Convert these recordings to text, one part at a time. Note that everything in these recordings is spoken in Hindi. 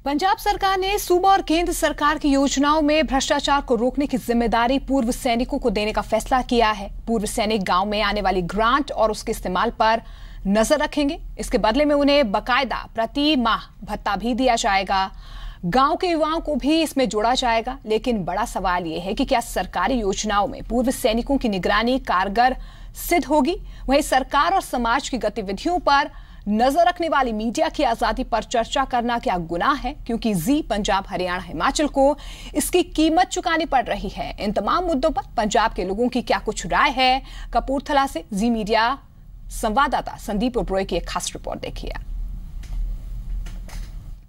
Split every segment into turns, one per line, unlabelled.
पंजाब सरकार ने सूबा और केंद्र सरकार की योजनाओं में भ्रष्टाचार को रोकने की जिम्मेदारी पूर्व सैनिकों को देने का फैसला किया है। पूर्व सैनिक गांव में आने वाली ग्रांट और उसके इस्तेमाल पर नजर रखेंगे। इसके बदले में उन्हें बकायदा प्रति माह भत्ता भी दिया जाएगा। गांव के युवाओं को भी इसमें जोड़ा जाएगा। लेकिन बड़ा सवाल यह है कि क्या सरकारी योजनाओं में पूर्व सैनिकों की निगरानी कारगर सिद्ध होगी? वहीं सरकार और समाज की गतिविधियों पर नजर रखने वाली मीडिया की आजादी पर चर्चा करना क्या गुनाह है? क्योंकि जी पंजाब, हरियाणा, हिमाचल को इसकी कीमत चुकानी पड़ रही है। इन तमाम मुद्दों पर पंजाब के लोगों की क्या कुछ राय है? कपूरथला से जी मीडिया संवाददाता संदीप ओब्रॉय की एक खास रिपोर्ट देखिए।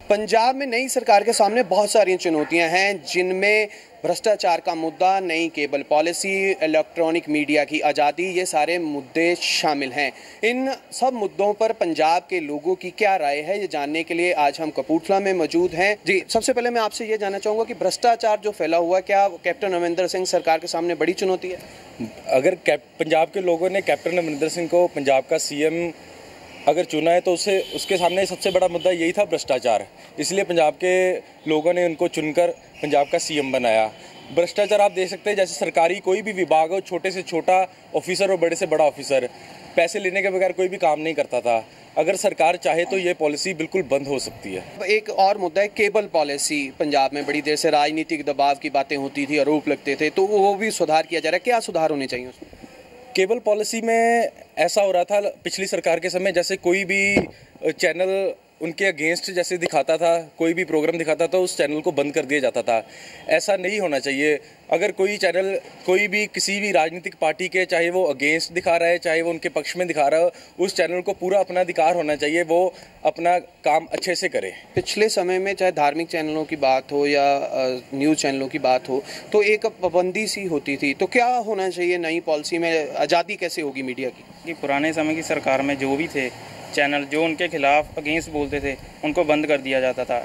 पंजाब में नई सरकार के सामने बहुत सारी चुनौतियां हैं, जिनमें भ्रष्टाचार का मुद्दा, नई केबल पॉलिसी, इलेक्ट्रॉनिक मीडिया की आज़ादी, ये सारे मुद्दे शामिल हैं। इन सब मुद्दों पर पंजाब के लोगों की क्या राय है, ये जानने के लिए आज हम कपूरथला में मौजूद हैं। जी, सबसे पहले मैं आपसे ये जानना चाहूँगा कि भ्रष्टाचार जो फैला हुआ, क्या कैप्टन अमरिंदर सिंह सरकार के सामने बड़ी चुनौती है?
अगर पंजाब के लोगों ने कैप्टन अमरिंदर सिंह को पंजाब का सीएम अगर चुना है तो उसके सामने सबसे बड़ा मुद्दा यही था, भ्रष्टाचार। इसलिए पंजाब के लोगों ने उनको चुनकर पंजाब का सीएम बनाया। भ्रष्टाचार आप देख सकते हैं, जैसे सरकारी कोई भी विभाग हो, छोटे से छोटा ऑफिसर और बड़े से बड़ा ऑफिसर, पैसे लेने के बगैर कोई भी काम नहीं करता था। अगर सरकार चाहे तो ये पॉलिसी बिल्कुल बंद हो सकती है।
एक और मुद्दा है केबल पॉलिसी। पंजाब में बड़ी देर से राजनीतिक दबाव की बातें होती थी, आरोप लगते थे, तो वो भी सुधार किया जा रहा है। क्या सुधार होने चाहिए उसमें?
केबल पॉलिसी में ऐसा हो रहा था पिछली सरकार के समय, जैसे कोई भी चैनल उनके अगेंस्ट जैसे दिखाता था, कोई भी प्रोग्राम दिखाता था, उस चैनल को बंद कर दिया जाता था। ऐसा नहीं होना चाहिए। अगर कोई चैनल कोई भी किसी भी राजनीतिक पार्टी के, चाहे वो अगेंस्ट दिखा रहा है, चाहे वो उनके पक्ष में दिखा रहा है, उस चैनल को पूरा अपना अधिकार होना चाहिए, वो अपना काम अच्छे से करे।
पिछले समय में चाहे धार्मिक चैनलों की बात हो या न्यूज़ चैनलों की बात हो, तो एक पाबंदी सी होती थी। तो क्या होना चाहिए नई पॉलिसी में? आज़ादी कैसे होगी मीडिया की?
कि पुराने समय की सरकार में जो भी थे चैनल जो उनके खिलाफ अगेंस्ट बोलते थे, उनको बंद कर दिया जाता था।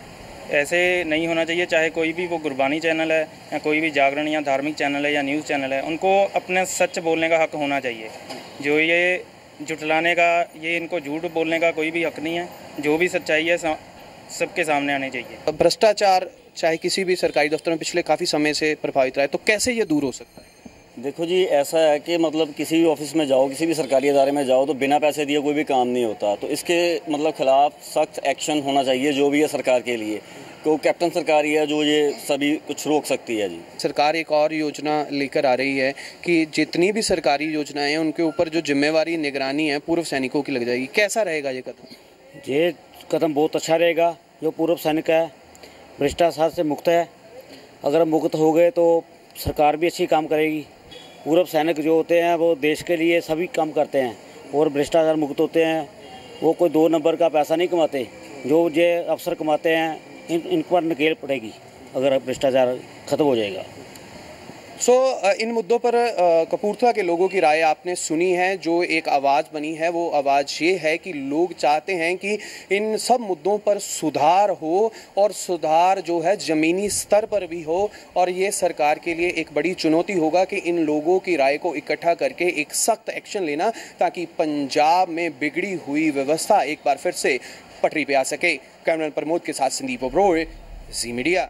ऐसे नहीं होना चाहिए। चाहे कोई भी वो गुरबानी चैनल है या कोई भी जागरण या धार्मिक चैनल है या न्यूज़ चैनल है, उनको अपने सच बोलने का हक होना चाहिए। जो ये जुटलाने का, ये इनको झूठ बोलने का कोई भी हक नहीं है। जो भी सच्चाई है सबके सामने आनी चाहिए।
भ्रष्टाचार चाहे किसी भी सरकारी दफ्तर में पिछले काफ़ी समय से प्रभावित रहा है, तो कैसे ये दूर हो सकता है?
देखो जी, ऐसा है कि मतलब किसी भी ऑफिस में जाओ, किसी भी सरकारी इदारे में जाओ, तो बिना पैसे दिए कोई भी काम नहीं होता। तो इसके मतलब खिलाफ सख्त एक्शन होना चाहिए जो भी है सरकार के लिए। तो कैप्टन सरकार ही है जो ये सभी कुछ रोक सकती है। जी,
सरकार एक और योजना लेकर आ रही है कि जितनी भी सरकारी योजनाएं हैं उनके ऊपर जो जिम्मेवारी निगरानी है पूर्व सैनिकों की लग जाएगी। कैसा रहेगा ये कदम?
ये कदम बहुत अच्छा रहेगा। जो पूर्व सैनिक है भ्रष्टाचार से मुक्त है। अगर मुक्त हो गए तो सरकार भी अच्छी काम करेगी। पूर्व सैनिक जो होते हैं वो देश के लिए सभी काम करते हैं और भ्रष्टाचार मुक्त होते हैं। वो कोई 2 नंबर का पैसा नहीं कमाते। जो ये अफसर कमाते हैं इन पर नकेल पड़ेगी अगर भ्रष्टाचार खत्म हो जाएगा।
इन मुद्दों पर कपूरथला के लोगों की राय आपने सुनी है। जो एक आवाज़ बनी है वो आवाज़ ये है कि लोग चाहते हैं कि इन सब मुद्दों पर सुधार हो, और सुधार जो है ज़मीनी स्तर पर भी हो। और ये सरकार के लिए एक बड़ी चुनौती होगा कि इन लोगों की राय को इकट्ठा करके एक सख्त एक्शन लेना, ताकि पंजाब में बिगड़ी हुई व्यवस्था एक बार फिर से पटरी पे आ सके। कैमरामैन प्रमोद के साथ संदीप ओब्रॉय, जी मीडिया।